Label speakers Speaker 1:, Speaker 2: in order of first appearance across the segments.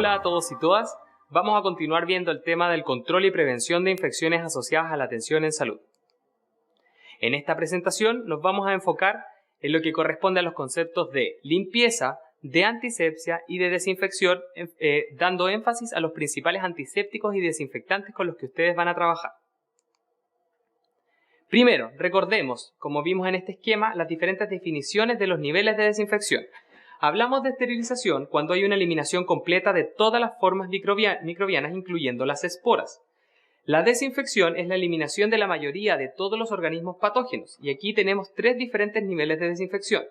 Speaker 1: Hola a todos y todas, vamos a continuar viendo el tema del control y prevención de infecciones asociadas a la atención en salud. En esta presentación nos vamos a enfocar en lo que corresponde a los conceptos de limpieza, de antisepsia y de desinfección, dando énfasis a los principales antisépticos y desinfectantes con los que ustedes van a trabajar. Primero, recordemos, como vimos en este esquema, las diferentes definiciones de los niveles de desinfección. Hablamos de esterilización cuando hay una eliminación completa de todas las formas microbianas, incluyendo las esporas. La desinfección es la eliminación de la mayoría de todos los organismos patógenos, y aquí tenemos tres diferentes niveles de desinfección.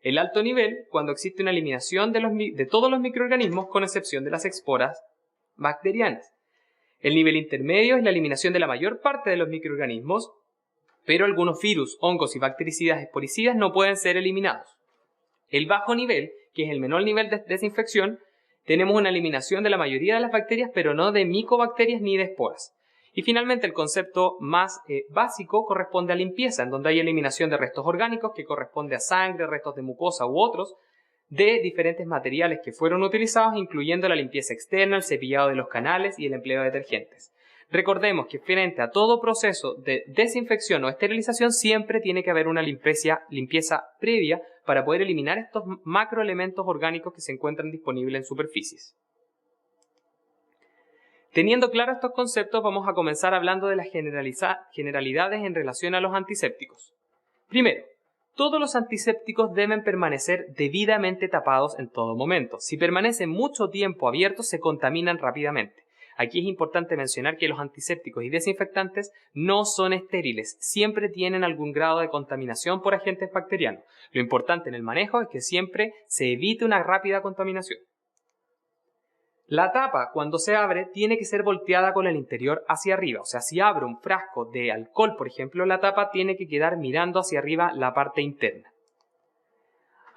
Speaker 1: El alto nivel, cuando existe una eliminación de todos los microorganismos, con excepción de las esporas bacterianas. El nivel intermedio es la eliminación de la mayor parte de los microorganismos, pero algunos virus, hongos y bactericidas esporicidas no pueden ser eliminados. El bajo nivel, que es el menor nivel de desinfección, tenemos una eliminación de la mayoría de las bacterias, pero no de micobacterias ni de esporas. Y finalmente el concepto más básico corresponde a limpieza, en donde hay eliminación de restos orgánicos, que corresponde a sangre, restos de mucosa u otros, de diferentes materiales que fueron utilizados, incluyendo la limpieza externa, el cepillado de los canales y el empleo de detergentes. Recordemos que frente a todo proceso de desinfección o esterilización siempre tiene que haber una limpieza previa para poder eliminar estos macroelementos orgánicos que se encuentran disponibles en superficies. Teniendo claros estos conceptos, vamos a comenzar hablando de las generalidades en relación a los antisépticos. Primero, todos los antisépticos deben permanecer debidamente tapados en todo momento. Si permanecen mucho tiempo abiertos, se contaminan rápidamente. Aquí es importante mencionar que los antisépticos y desinfectantes no son estériles, siempre tienen algún grado de contaminación por agentes bacterianos. Lo importante en el manejo es que siempre se evite una rápida contaminación. La tapa, cuando se abre, tiene que ser volteada con el interior hacia arriba. O sea, si abro un frasco de alcohol, por ejemplo, la tapa tiene que quedar mirando hacia arriba la parte interna.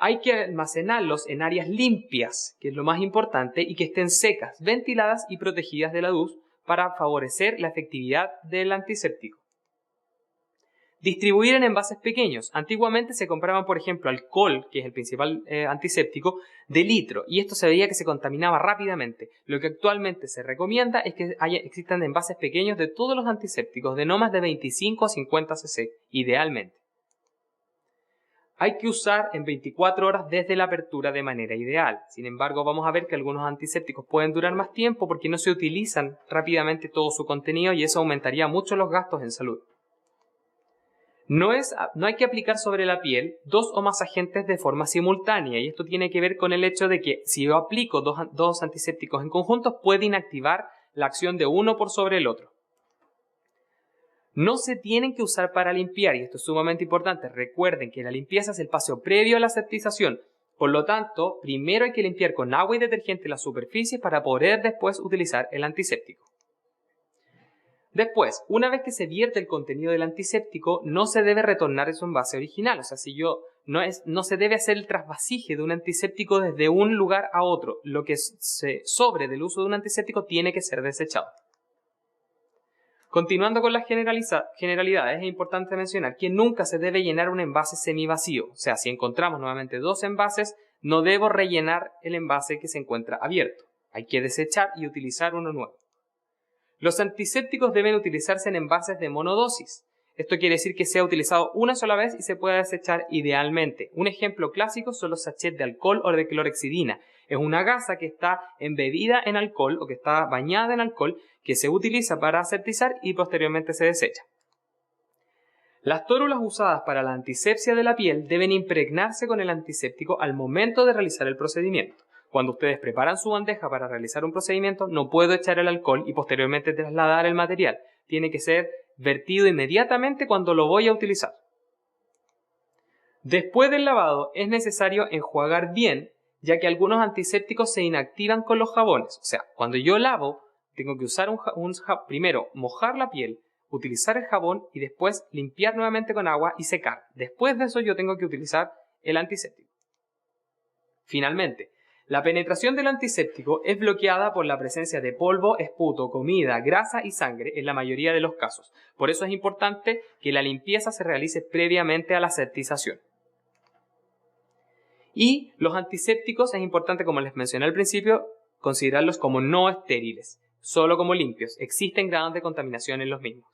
Speaker 1: Hay que almacenarlos en áreas limpias, que es lo más importante, y que estén secas, ventiladas y protegidas de la luz para favorecer la efectividad del antiséptico. Distribuir en envases pequeños. Antiguamente se compraban, por ejemplo, alcohol, que es el principal antiséptico, de litro, y esto se veía que se contaminaba rápidamente. Lo que actualmente se recomienda es que existan envases pequeños de todos los antisépticos, de no más de 25 a 50 cc, idealmente. Hay que usar en 24 horas desde la apertura de manera ideal. Sin embargo, vamos a ver que algunos antisépticos pueden durar más tiempo porque no se utilizan rápidamente todo su contenido y eso aumentaría mucho los gastos en salud. No hay que aplicar sobre la piel dos o más agentes de forma simultánea, y esto tiene que ver con el hecho de que si yo aplico dos antisépticos en conjunto puede inactivar la acción de uno por sobre el otro. No se tienen que usar para limpiar, y esto es sumamente importante. Recuerden que la limpieza es el paso previo a la aseptización. Por lo tanto, primero hay que limpiar con agua y detergente las superficies para poder después utilizar el antiséptico. Después, una vez que se vierte el contenido del antiséptico, no se debe retornar su envase original. O sea, no se debe hacer el trasvasije de un antiséptico desde un lugar a otro. Lo que se sobre del uso de un antiséptico tiene que ser desechado. Continuando con las generalidades, es importante mencionar que nunca se debe llenar un envase semivacío. O sea, si encontramos nuevamente dos envases, no debo rellenar el envase que se encuentra abierto. Hay que desechar y utilizar uno nuevo. Los antisépticos deben utilizarse en envases de monodosis. Esto quiere decir que sea utilizado una sola vez y se pueda desechar idealmente. Un ejemplo clásico son los sachets de alcohol o de clorhexidina. Es una gasa que está embebida en alcohol o que está bañada en alcohol que se utiliza para aseptizar y posteriormente se desecha. Las tórulas usadas para la antisepsia de la piel deben impregnarse con el antiséptico al momento de realizar el procedimiento. Cuando ustedes preparan su bandeja para realizar un procedimiento, no puedo echar el alcohol y posteriormente trasladar el material. Tiene que ser vertido inmediatamente cuando lo voy a utilizar. Después del lavado es necesario enjuagar bien, ya que algunos antisépticos se inactivan con los jabones. O sea, cuando yo lavo, tengo que usar primero mojar la piel, utilizar el jabón y después limpiar nuevamente con agua y secar. Después de eso yo tengo que utilizar el antiséptico. Finalmente, la penetración del antiséptico es bloqueada por la presencia de polvo, esputo, comida, grasa y sangre en la mayoría de los casos. Por eso es importante que la limpieza se realice previamente a la aseptización. Y los antisépticos, es importante, como les mencioné al principio, considerarlos como no estériles, solo como limpios. Existen grados de contaminación en los mismos.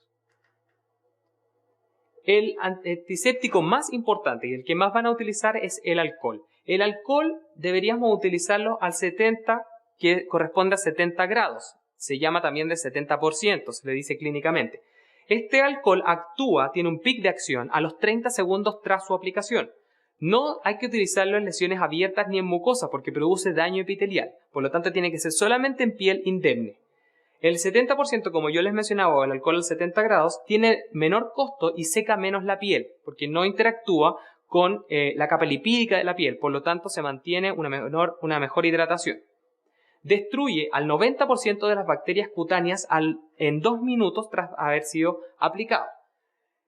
Speaker 1: El antiséptico más importante y el que más van a utilizar es el alcohol. El alcohol deberíamos utilizarlo al 70, que corresponde a 70 grados. Se llama también de 70%, se le dice clínicamente. Este alcohol tiene un pic de acción a los 30 segundos tras su aplicación. No hay que utilizarlo en lesiones abiertas ni en mucosa porque produce daño epitelial. Por lo tanto, tiene que ser solamente en piel indemne. El 70%, como yo les mencionaba, el alcohol al 70 grados, tiene menor costo y seca menos la piel, porque no interactúa con la capa lipídica de la piel, por lo tanto se mantiene una mejor hidratación. Destruye al 90% de las bacterias cutáneas en 2 minutos tras haber sido aplicado.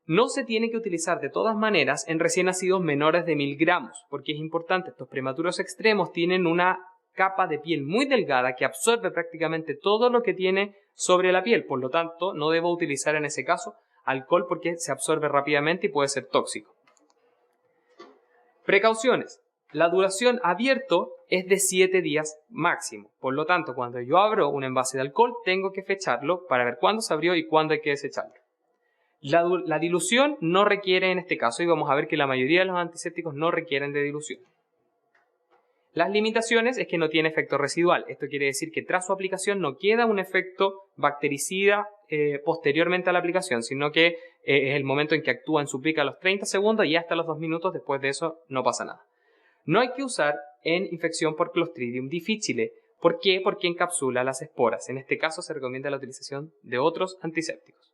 Speaker 1: No se tiene que utilizar de todas maneras en recién nacidos menores de 1000 gramos, porque es importante, estos prematuros extremos tienen una capa de piel muy delgada que absorbe prácticamente todo lo que tiene sobre la piel. Por lo tanto, no debo utilizar en ese caso alcohol porque se absorbe rápidamente y puede ser tóxico. Precauciones. La duración abierto es de 7 días máximo. Por lo tanto, cuando yo abro un envase de alcohol, tengo que fecharlo para ver cuándo se abrió y cuándo hay que desecharlo. La dilución no requiere en este caso, y vamos a ver que la mayoría de los antisépticos no requieren de dilución. Las limitaciones es que no tiene efecto residual. Esto quiere decir que tras su aplicación no queda un efecto bactericida posteriormente a la aplicación, sino que es el momento en que actúa en su pico a los 30 segundos y hasta los 2 minutos después de eso no pasa nada. No hay que usar en infección por Clostridium difficile. ¿Por qué? Porque encapsula las esporas. En este caso se recomienda la utilización de otros antisépticos.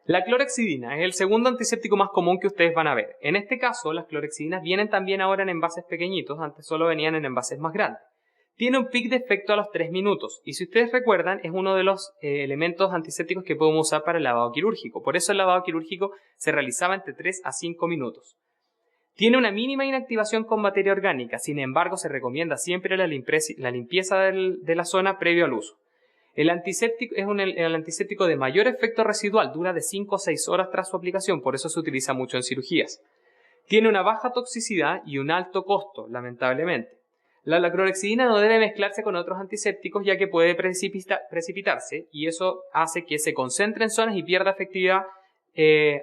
Speaker 1: La clorhexidina es el segundo antiséptico más común que ustedes van a ver. En este caso, las clorhexidinas vienen también ahora en envases pequeñitos, antes solo venían en envases más grandes. Tiene un pic de efecto a los 3 minutos y si ustedes recuerdan es uno de los elementos antisépticos que podemos usar para el lavado quirúrgico. Por eso el lavado quirúrgico se realizaba entre 3 a 5 minutos. Tiene una mínima inactivación con materia orgánica, sin embargo se recomienda siempre la limpieza de la zona previo al uso. El antiséptico es el antiséptico de mayor efecto residual, dura de 5 o 6 horas tras su aplicación, por eso se utiliza mucho en cirugías. Tiene una baja toxicidad y un alto costo, lamentablemente. La clorhexidina no debe mezclarse con otros antisépticos ya que puede precipitarse y eso hace que se concentre en zonas y pierda efectividad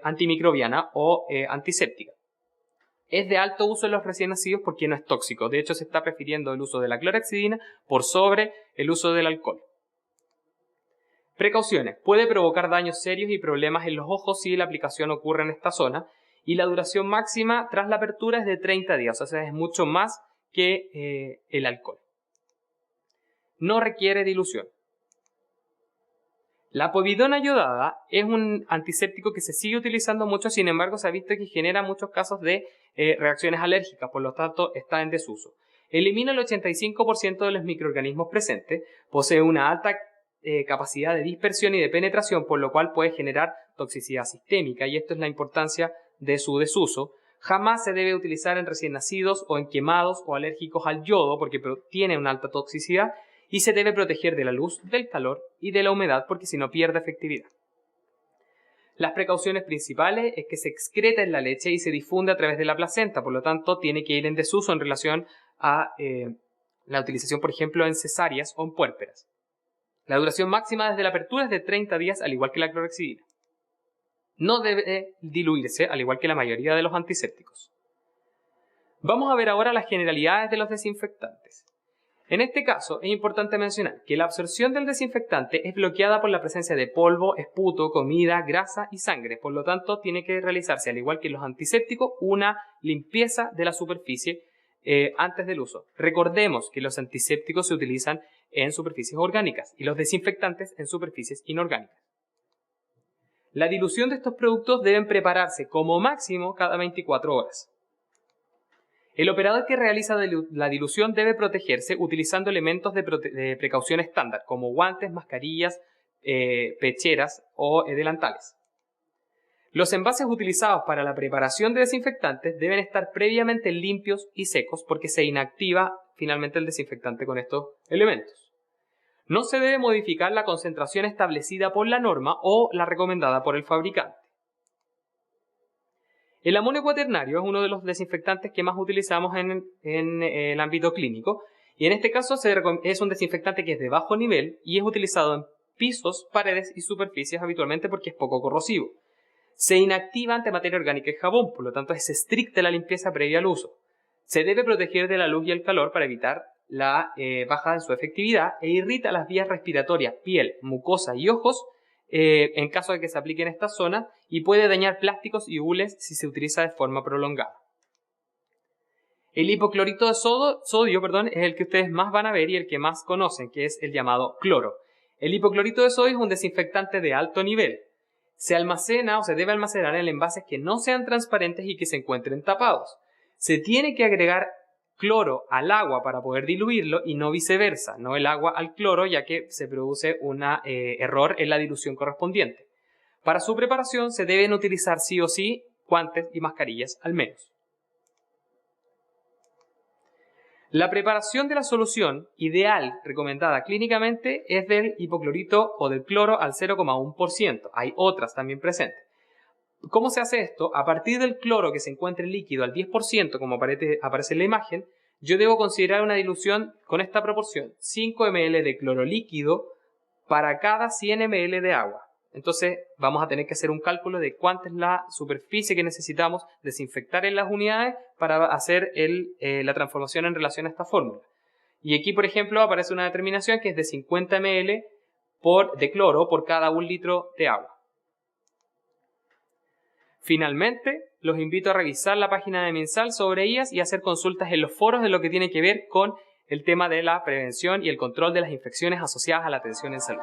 Speaker 1: antimicrobiana o antiséptica. Es de alto uso en los recién nacidos porque no es tóxico. De hecho, se está prefiriendo el uso de la clorhexidina por sobre el uso del alcohol. Precauciones. Puede provocar daños serios y problemas en los ojos si la aplicación ocurre en esta zona. Y la duración máxima tras la apertura es de 30 días. O sea, es mucho más que el alcohol. No requiere dilución. La povidona yodada es un antiséptico que se sigue utilizando mucho, sin embargo se ha visto que genera muchos casos de reacciones alérgicas, por lo tanto está en desuso. Elimina el 85% de los microorganismos presentes, posee una alta capacidad de dispersión y de penetración, por lo cual puede generar toxicidad sistémica y esto es la importancia de su desuso. Jamás se debe utilizar en recién nacidos o en quemados o alérgicos al yodo porque tiene una alta toxicidad. Y se debe proteger de la luz, del calor y de la humedad porque si no pierde efectividad. Las precauciones principales es que se excreta en la leche y se difunde a través de la placenta, por lo tanto tiene que ir en desuso en relación a la utilización, por ejemplo, en cesáreas o en puérperas. La duración máxima desde la apertura es de 30 días, al igual que la clorhexidina. No debe diluirse, al igual que la mayoría de los antisépticos. Vamos a ver ahora las generalidades de los desinfectantes. En este caso, es importante mencionar que la absorción del desinfectante es bloqueada por la presencia de polvo, esputo, comida, grasa y sangre. Por lo tanto, tiene que realizarse, al igual que los antisépticos, una limpieza de la superficie antes del uso. Recordemos que los antisépticos se utilizan en superficies orgánicas y los desinfectantes en superficies inorgánicas. La dilución de estos productos deben prepararse como máximo cada 24 horas. El operador que realiza la dilución debe protegerse utilizando elementos de precaución estándar, como guantes, mascarillas, pecheras o delantales. Los envases utilizados para la preparación de desinfectantes deben estar previamente limpios y secos porque se inactiva finalmente el desinfectante con estos elementos. No se debe modificar la concentración establecida por la norma o la recomendada por el fabricante. El amonio cuaternario es uno de los desinfectantes que más utilizamos en el ámbito clínico Y en este caso es un desinfectante que es de bajo nivel y es utilizado en pisos, paredes y superficies habitualmente porque es poco corrosivo. Se inactiva ante materia orgánica y jabón, por lo tanto es estricta la limpieza previa al uso. Se debe proteger de la luz y el calor para evitar la baja en su efectividad e irrita las vías respiratorias, piel, mucosa y ojos en caso de que se aplique en esta zona y puede dañar plásticos y hules si se utiliza de forma prolongada. El hipoclorito de sodio, es el que ustedes más van a ver y el que más conocen, que es el llamado cloro. El hipoclorito de sodio es un desinfectante de alto nivel. Se almacena o se debe almacenar en envases que no sean transparentes y que se encuentren tapados. Se tiene que agregar cloro al agua para poder diluirlo y no viceversa, no el agua al cloro, ya que se produce un error en la dilución correspondiente. Para su preparación se deben utilizar sí o sí guantes y mascarillas al menos. La preparación de la solución ideal recomendada clínicamente es del hipoclorito o del cloro al 0,1%. Hay otras también presentes. ¿Cómo se hace esto? A partir del cloro que se encuentre líquido al 10%, como aparece en la imagen, yo debo considerar una dilución con esta proporción: 5 ml de cloro líquido para cada 100 ml de agua. Entonces vamos a tener que hacer un cálculo de cuánta es la superficie que necesitamos desinfectar en las unidades para hacer la transformación en relación a esta fórmula. Y aquí, por ejemplo, aparece una determinación que es de 50 ml de cloro por cada 1 litro de agua. Finalmente, los invito a revisar la página de MinSal sobre ellas y hacer consultas en los foros de lo que tiene que ver con el tema de la prevención y el control de las infecciones asociadas a la atención en salud.